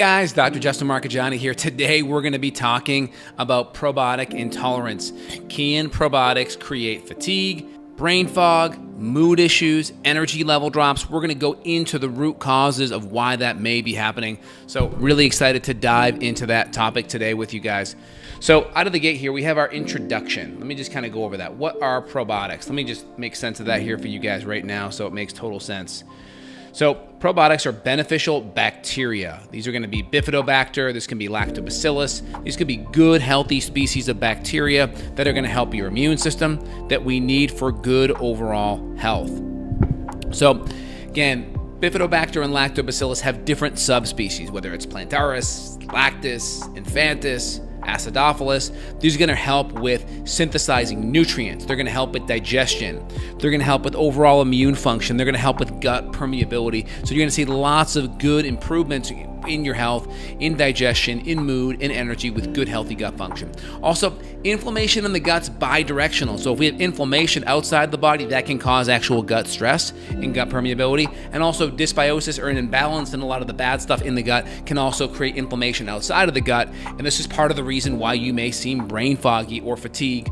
Guys, Dr. Justin Marcagiani here. Today we're going to be talking about probiotic intolerance. Can probiotics create fatigue, brain fog, mood issues, energy level drops? We're going to go into the root causes of why that may be happening. So really excited to dive into that topic today with you guys. So out of the gate here, we have our introduction. Let me just kind of go over that. What are probiotics? Let me just make sense of that here for you guys right now so it makes total sense. So probiotics are beneficial bacteria. These are going to be bifidobacter. This can be lactobacillus. These could be good, healthy species of bacteria that are going to help your immune system that we need for good overall health. So again, bifidobacter and lactobacillus have different subspecies, whether it's plantaris, lactis, infantis, acidophilus. These are going to help with synthesizing nutrients. They're going to help with digestion. They're going to help with overall immune function. They're going to help with gut permeability. So you're going to see lots of good improvements in your health, in digestion, in mood, in energy with good healthy gut function. Also, inflammation in the gut's bidirectional. So if we have inflammation outside the body, that can cause actual gut stress and gut permeability. And also dysbiosis or an imbalance in a lot of the bad stuff in the gut can also create inflammation outside of the gut. And this is part of the reason why you may seem brain foggy or fatigue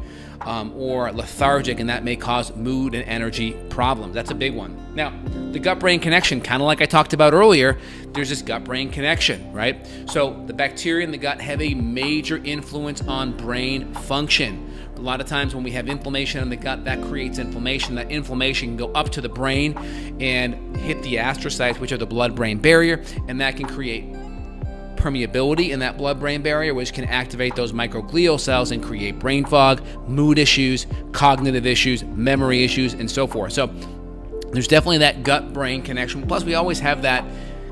or lethargic, and that may cause mood and energy problems. That's a big one. Now, the gut-brain connection, kind of like I talked about earlier, there's this gut-brain connection, right? So the bacteria in the gut have a major influence on brain function. A lot of times when we have inflammation in the gut, that creates inflammation. That inflammation can go up to the brain and hit the astrocytes, which are the blood-brain barrier, and that can create permeability in that blood-brain barrier, which can activate those microglial cells and create brain fog, mood issues, cognitive issues, memory issues, and so forth. So there's definitely that gut-brain connection. Plus, we always have that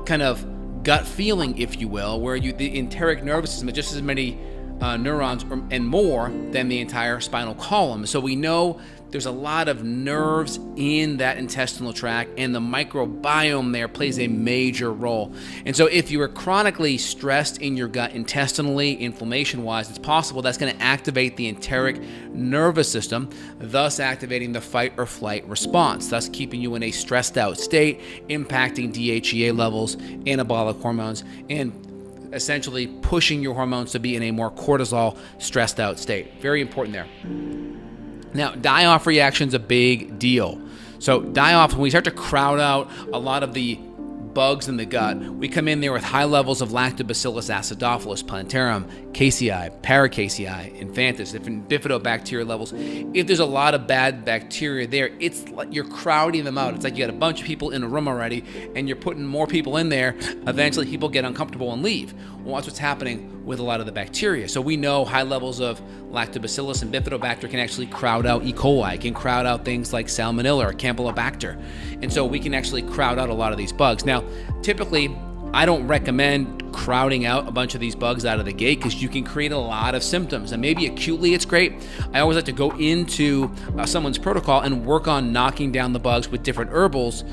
kind of gut feeling, if you will, where the enteric nervous system has just as many neurons and more than the entire spinal column. So we know there's a lot of nerves in that intestinal tract, and the microbiome there plays a major role. And so if you are chronically stressed in your gut intestinally, inflammation-wise, it's possible that's going to activate the enteric nervous system, thus activating the fight or flight response, thus keeping you in a stressed out state, impacting DHEA levels, anabolic hormones, and essentially pushing your hormones to be in a more cortisol stressed out state. Very important there. Now, die-off reaction is a big deal. So die-off, when we start to crowd out a lot of the bugs in the gut, we come in there with high levels of lactobacillus acidophilus, plantarum, casei, paracasei, infantis, different bifidobacteria levels. If there's a lot of bad bacteria there, it's like you're crowding them out. It's like you got a bunch of people in a room already, and you're putting more people in there. Eventually, people get uncomfortable and leave. Well, that's what's happening with a lot of the bacteria. So we know high levels of lactobacillus and bifidobacter can actually crowd out E. coli, can crowd out things like salmonella or campylobacter. And so we can actually crowd out a lot of these bugs. Now, typically, I don't recommend crowding out a bunch of these bugs out of the gate because you can create a lot of symptoms. And maybe acutely it's great. I always like to go into someone's protocol and work on knocking down the bugs with different herbals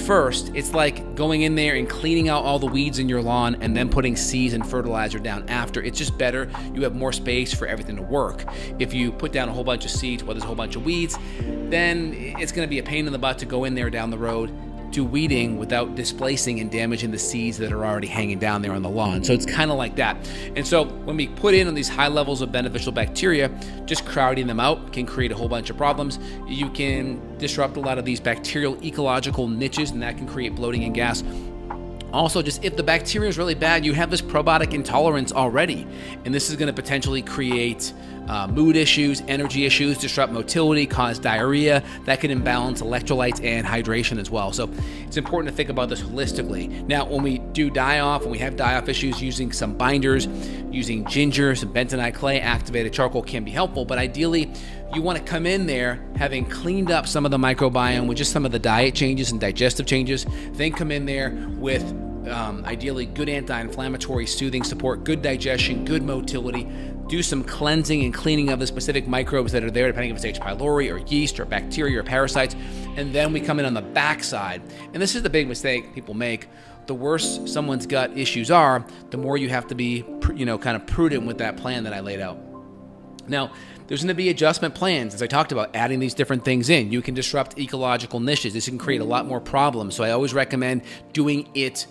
first. It's like going in there and cleaning out all the weeds in your lawn and then putting seeds and fertilizer down after. It's just better. You have more space for everything to work. If you put down a whole bunch of seeds while there's a whole bunch of weeds, then it's going to be a pain in the butt to go in there down the road, do weeding without displacing and damaging the seeds that are already hanging down there on the lawn. So it's kind of like that. And so when we put in these high levels of beneficial bacteria, just crowding them out can create a whole bunch of problems. You can disrupt a lot of these bacterial ecological niches, and that can create bloating and gas. Also, just if the bacteria is really bad, you have this probiotic intolerance already, and this is going to potentially create mood issues, energy issues, disrupt motility, cause diarrhea. That can imbalance electrolytes and hydration as well. So it's important to think about this holistically. Now, when we do die-off, when we have die-off issues, using some binders, using ginger, some bentonite clay, activated charcoal can be helpful, but ideally, you want to come in there having cleaned up some of the microbiome with just some of the diet changes and digestive changes, then come in there with ideally good anti-inflammatory soothing support, good digestion, good motility, do some cleansing and cleaning of the specific microbes that are there, depending if it's H. pylori or yeast or bacteria or parasites, and then we come in on the backside. And this is the big mistake people make. The worse someone's gut issues are, the more you have to be, kind of prudent with that plan that I laid out. Now, there's going to be adjustment plans, as I talked about, adding these different things in. You can disrupt ecological niches. This can create a lot more problems. So I always recommend doing it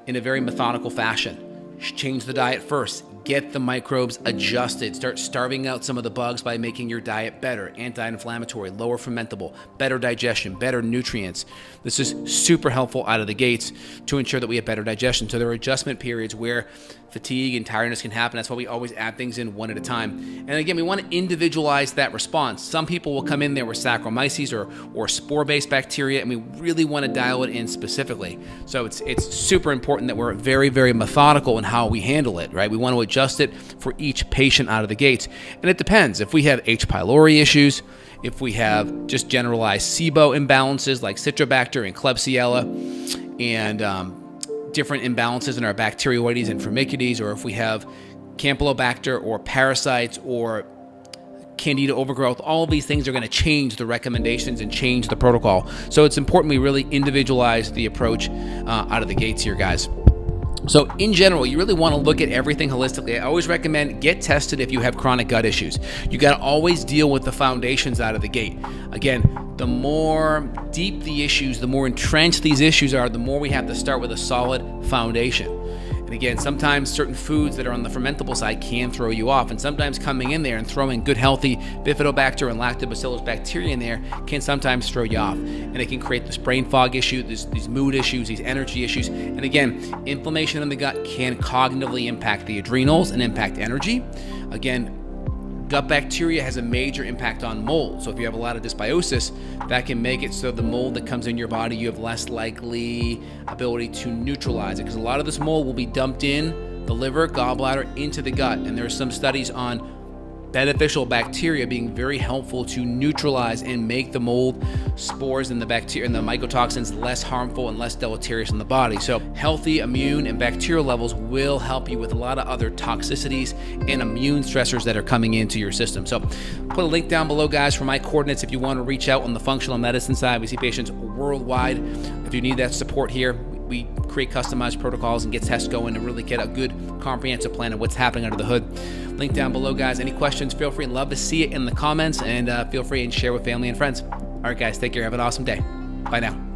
in a very methodical fashion. change the diet first. Get the microbes adjusted. Start starving out some of the bugs by making your diet better, anti-inflammatory, lower fermentable, better digestion, better nutrients. This is super helpful out of the gates to ensure that we have better digestion. So there are adjustment periods where fatigue and tiredness can happen. That's why we always add things in one at a time. And again, we want to individualize that response. Some people will come in there with Saccharomyces or spore-based bacteria, and we really want to dial it in specifically. So it's super important that we're very, very methodical in how we handle it, right? We want to adjust it for each patient out of the gates. And it depends. If we have H. pylori issues, if we have just generalized SIBO imbalances like Citrobacter and Klebsiella, and different imbalances in our Bacteroides and Firmicutes, or if we have Campylobacter or parasites or Candida overgrowth, all of these things are going to change the recommendations and change the protocol. So it's important we really individualize the approach out of the gates here, guys. So in general, you really want to look at everything holistically. I always recommend get tested if you have chronic gut issues. You got to always deal with the foundations out of the gate. Again, the more deep the issues, the more entrenched these issues are, the more we have to start with a solid foundation. And again, sometimes certain foods that are on the fermentable side can throw you off. And sometimes coming in there and throwing good, healthy Bifidobacter and Lactobacillus bacteria in there can sometimes throw you off. And it can create this brain fog issue, these mood issues, these energy issues. And again, inflammation in the gut can cognitively impact the adrenals and impact energy. Again, gut bacteria has a major impact on mold. So if you have a lot of dysbiosis, that can make it so the mold that comes in your body, you have less likely ability to neutralize it, because a lot of this mold will be dumped in the liver, gallbladder, into the gut. And there are some studies on beneficial bacteria being very helpful to neutralize and make the mold spores and the bacteria and the mycotoxins less harmful and less deleterious in the body. So healthy immune and bacterial levels will help you with a lot of other toxicities and immune stressors that are coming into your system. So put a link down below, guys, for my coordinates if you want to reach out on the functional medicine side. We see patients worldwide. If you need that support here, we create customized protocols and get tests going and really get a good comprehensive plan of what's happening under the hood. Link down below, guys. Any questions, feel free. Love to see it in the comments, and feel free and share with family and friends. All right, guys, take care. Have an awesome day. Bye now.